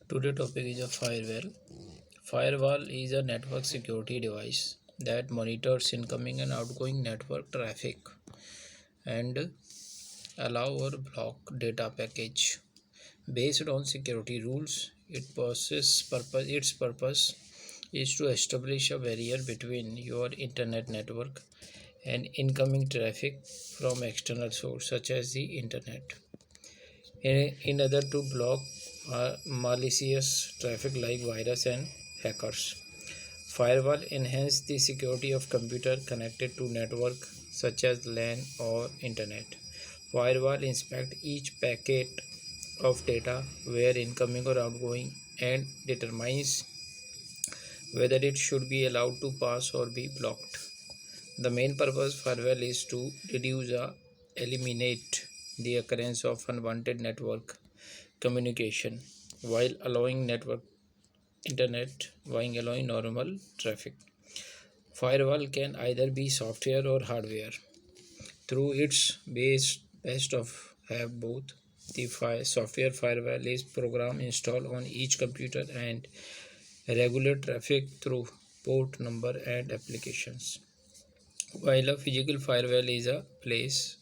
Today topic is a firewall. Firewall is a network security device that monitors incoming and outgoing network traffic and allow or block data package based on security rules. Its purpose is to establish a barrier between your internet network and incoming traffic from external source such as the internet. In order to block malicious traffic like virus and hackers. Firewall enhance the security of computer connected to network such as LAN or internet. Firewall inspect each packet of data where incoming or outgoing and determines whether it should be allowed to pass or be blocked. The main purpose of firewall is to reduce or eliminate the occurrence of unwanted network communication while allowing normal traffic. Firewall can either be software or hardware. Through its best of have both. The software firewall is program installed on each computer and regulate traffic through port number and applications. While a physical firewall is a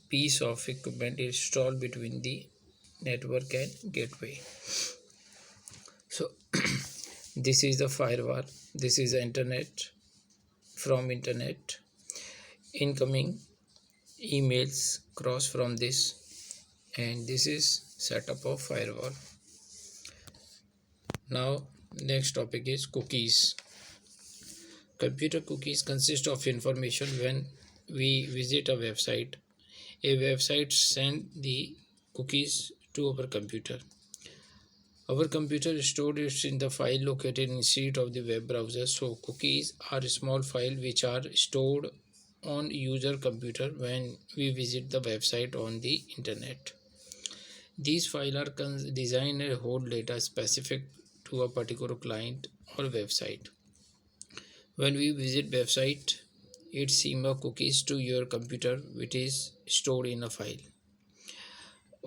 piece of equipment installed between the network and gateway. So this is the firewall. This is the internet. From internet incoming emails cross from this, and this is setup of firewall. Now next topic is cookies. Computer cookies consist of information when we visit a website. A website send the cookies to our computer. Our computer stored it in the file located inside of the web browser. So cookies are small files which are stored on user computer when we visit the website on the internet. These files are designed to hold data specific to a particular client or website. When we visit website, it sends a cookies to your computer which is stored in a file.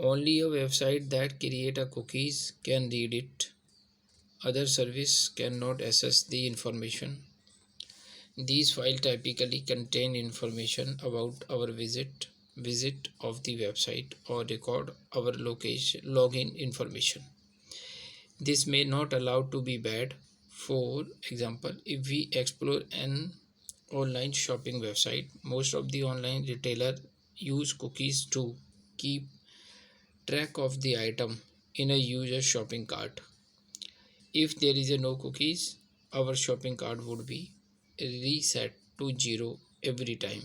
Only a website that create a cookies can read it. Other service cannot access the information. These files typically contain information about our visit of the website or record our location login information. This may not allow to be bad. For example, if we explore an online shopping website, most of the online retailer use cookies to keep track of the item in a user shopping cart. If there is no cookies, our shopping cart would be reset to 0 every time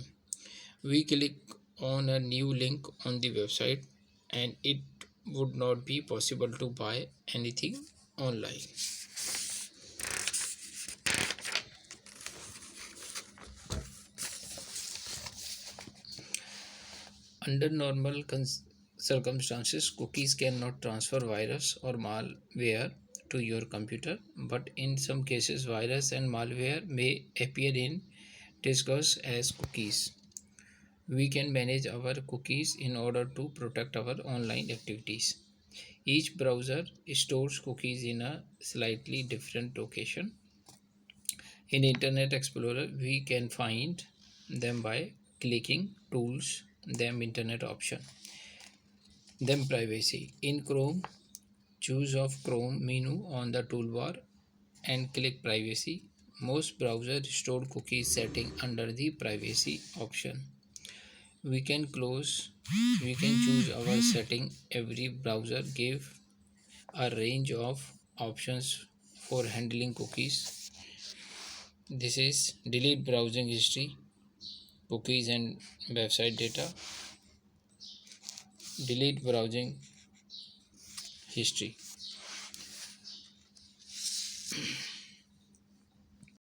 we click on a new link on the website, and it would not be possible to buy anything online. Under normal circumstances, cookies cannot transfer virus or malware to your computer, but in some cases, virus and malware may appear in disguise as cookies. We can manage our cookies in order to protect our online activities. Each browser stores cookies in a slightly different location. In Internet Explorer, we can find them by clicking Tools, then Internet option, then Privacy. In Chrome, choose of Chrome menu on the toolbar and click Privacy. Most browsers store cookies setting under the Privacy option. We can choose our setting. Every browser give a range of options for handling cookies. This is delete browsing history, cookies and website data, delete browsing history.